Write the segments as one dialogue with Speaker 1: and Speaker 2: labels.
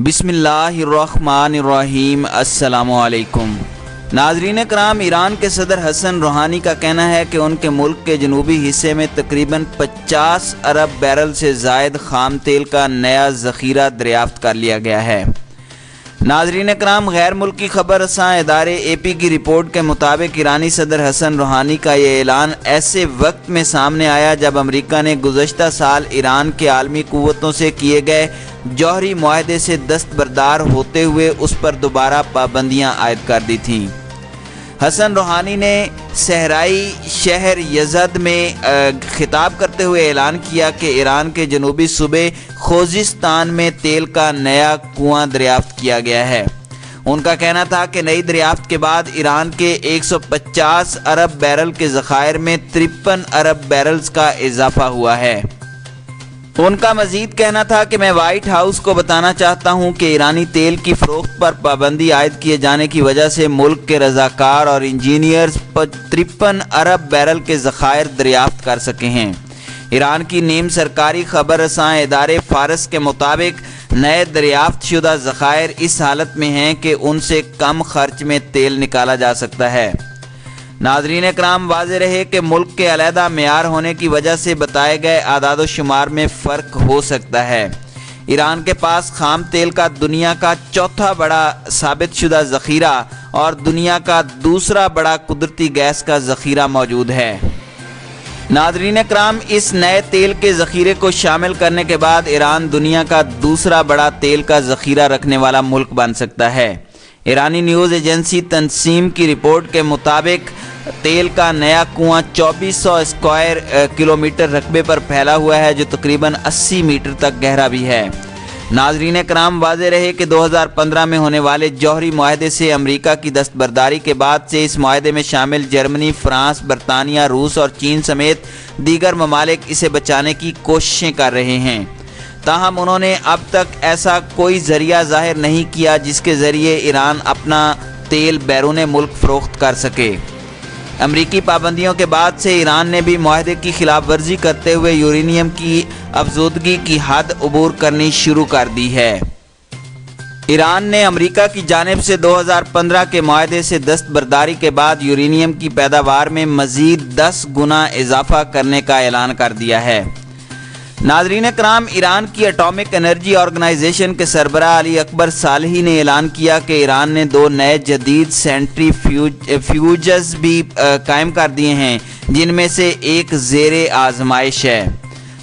Speaker 1: بسم اللہ الرحمن الرحیم۔ السلام علیکم ناظرین کرام، ایران کے صدر حسن روحانی کا کہنا ہے کہ ان کے ملک کے جنوبی حصے میں تقریباً 50 ارب بیرل سے زائد خام تیل کا نیا ذخیرہ دریافت کر لیا گیا ہے۔ ناظرین کرام، غیر ملکی خبر رساں ادارے اے پی کی رپورٹ کے مطابق ایرانی صدر حسن روحانی کا یہ اعلان ایسے وقت میں سامنے آیا جب امریکہ نے گزشتہ سال ایران کے عالمی قوتوں سے کیے گئے جوہری معاہدے سے دستبردار ہوتے ہوئے اس پر دوبارہ پابندیاں عائد کر دی تھیں۔ حسن روحانی نے صحرائی شہر یزد میں خطاب کرتے ہوئے اعلان کیا کہ ایران کے جنوبی صوبے خوزستان میں تیل کا نیا کنواں دریافت کیا گیا ہے۔ ان کا کہنا تھا کہ نئی دریافت کے بعد ایران کے 150 ارب بیرل کے ذخائر میں 53 ارب بیرلز کا اضافہ ہوا ہے۔ ان کا مزید کہنا تھا کہ میں وائٹ ہاؤس کو بتانا چاہتا ہوں کہ ایرانی تیل کی فروخت پر پابندی عائد کیے جانے کی وجہ سے ملک کے رضاکار اور انجینئرز 53 ارب بیرل کے ذخائر دریافت کر سکے ہیں۔ ایران کی نیم سرکاری خبر رساں ادارے فارس کے مطابق نئے دریافت شدہ ذخائر اس حالت میں ہیں کہ ان سے کم خرچ میں تیل نکالا جا سکتا ہے۔ ناظرین کرام، واضح رہے کہ ملک کے علیحدہ معیار ہونے کی وجہ سے بتائے گئے اعداد و شمار میں فرق ہو سکتا ہے۔ ایران کے پاس خام تیل کا دنیا کا چوتھا بڑا ثابت شدہ ذخیرہ اور دنیا کا دوسرا بڑا قدرتی گیس کا ذخیرہ موجود ہے۔ ناظرین کرام، اس نئے تیل کے ذخیرے کو شامل کرنے کے بعد ایران دنیا کا دوسرا بڑا تیل کا ذخیرہ رکھنے والا ملک بن سکتا ہے۔ ایرانی نیوز ایجنسی تنسیم کی رپورٹ کے مطابق تیل کا نیا کنواں 2400 اسکوائر کلومیٹر رقبے پر پھیلا ہوا ہے، جو تقریباً 80 میٹر تک گہرا بھی ہے۔ ناظرین کرام، واضح رہے کہ 2015 میں ہونے والے جوہری معاہدے سے امریکہ کی دستبرداری کے بعد سے اس معاہدے میں شامل جرمنی، فرانس، برطانیہ، روس اور چین سمیت دیگر ممالک اسے بچانے کی کوششیں کر رہے ہیں۔ تاہم انہوں نے اب تک ایسا کوئی ذریعہ ظاہر نہیں کیا جس کے ذریعے ایران اپنا تیل بیرون ملک فروخت کر سکے۔ امریکی پابندیوں کے بعد سے ایران نے بھی معاہدے کی خلاف ورزی کرتے ہوئے یورینیم کی افزودگی کی حد عبور کرنی شروع کر دی ہے۔ ایران نے امریکہ کی جانب سے 2015 کے معاہدے سے دستبرداری کے بعد یورینیم کی پیداوار میں مزید 10 گنا اضافہ کرنے کا اعلان کر دیا ہے۔ ناظرین کرام، ایران کی اٹامک انرجی آرگنائزیشن کے سربراہ علی اکبر صالحی نے اعلان کیا کہ ایران نے 2 نئے جدید سینٹری فیوجز بھی قائم کر دیے ہیں، جن میں سے ایک زیر آزمائش ہے۔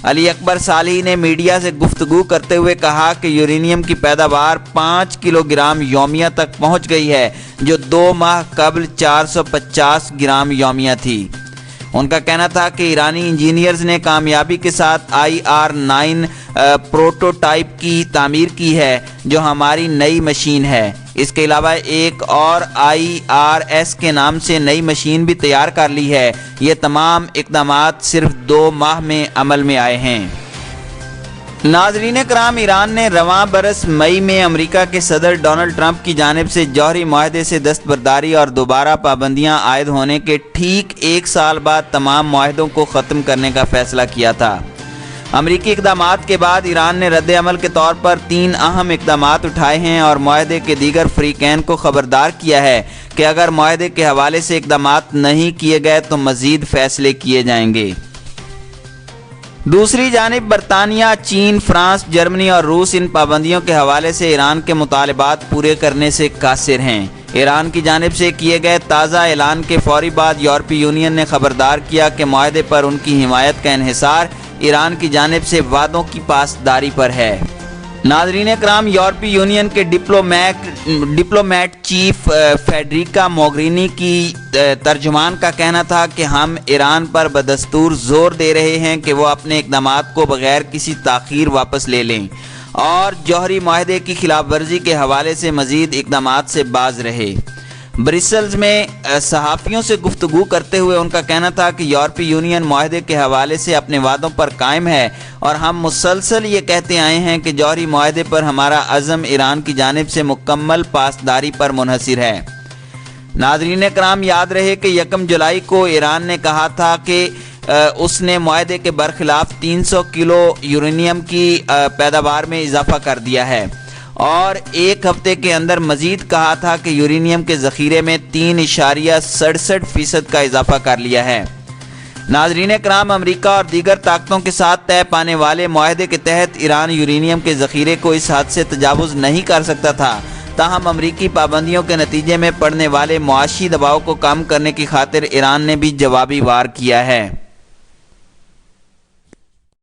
Speaker 1: علی اکبر صالحی نے میڈیا سے گفتگو کرتے ہوئے کہا کہ یورینیم کی پیداوار 5 کلو گرام یومیہ تک پہنچ گئی ہے، جو 2 ماہ قبل 450 گرام یومیہ تھی۔ ان کا کہنا تھا کہ ایرانی انجینئرز نے کامیابی کے ساتھ IR-9 پروٹوٹائپ کی تعمیر کی ہے، جو ہماری نئی مشین ہے۔ اس کے علاوہ ایک اور IRS کے نام سے نئی مشین بھی تیار کر لی ہے۔ یہ تمام اقدامات صرف 2 ماہ میں عمل میں آئے ہیں۔ ناظرین کرام، ایران نے رواں برس مئی میں امریکہ کے صدر ڈونلڈ ٹرمپ کی جانب سے جوہری معاہدے سے دستبرداری اور دوبارہ پابندیاں عائد ہونے کے ٹھیک 1 سال بعد تمام معاہدوں کو ختم کرنے کا فیصلہ کیا تھا۔ امریکی اقدامات کے بعد ایران نے رد عمل کے طور پر 3 اہم اقدامات اٹھائے ہیں اور معاہدے کے دیگر فریقین کو خبردار کیا ہے کہ اگر معاہدے کے حوالے سے اقدامات نہیں کیے گئے تو مزید فیصلے کیے جائیں گے۔ دوسری جانب برطانیہ، چین، فرانس، جرمنی اور روس ان پابندیوں کے حوالے سے ایران کے مطالبات پورے کرنے سے قاصر ہیں۔ ایران کی جانب سے کیے گئے تازہ اعلان کے فوری بعد یورپی یونین نے خبردار کیا کہ معاہدے پر ان کی حمایت کا انحصار ایران کی جانب سے وعدوں کی پاسداری پر ہے۔ ناظرین کرام، یورپی یونین کے ڈپلومیٹ چیف فیڈریکا موگرینی کی ترجمان کا کہنا تھا کہ ہم ایران پر بدستور زور دے رہے ہیں کہ وہ اپنے اقدامات کو بغیر کسی تاخیر واپس لے لیں اور جوہری معاہدے کی خلاف ورزی کے حوالے سے مزید اقدامات سے باز رہے۔ برسلز میں صحافیوں سے گفتگو کرتے ہوئے ان کا کہنا تھا کہ یورپی یونین معاہدے کے حوالے سے اپنے وعدوں پر قائم ہے اور ہم مسلسل یہ کہتے آئے ہیں کہ جوہری معاہدے پر ہمارا عزم ایران کی جانب سے مکمل پاسداری پر منحصر ہے۔ ناظرین کرام، یاد رہے کہ 1 جولائی کو ایران نے کہا تھا کہ اس نے معاہدے کے برخلاف 300 کلو یورینیم کی پیداوار میں اضافہ کر دیا ہے اور ایک ہفتے کے اندر مزید کہا تھا کہ یورینیم کے ذخیرے میں 3.67% کا اضافہ کر لیا ہے۔ ناظرین کرام، امریکہ اور دیگر طاقتوں کے ساتھ طے پانے والے معاہدے کے تحت ایران یورینیم کے ذخیرے کو اس حد سے تجاوز نہیں کر سکتا تھا، تاہم امریکی پابندیوں کے نتیجے میں پڑنے والے معاشی دباؤ کو کم کرنے کی خاطر ایران نے بھی جوابی وار کیا ہے۔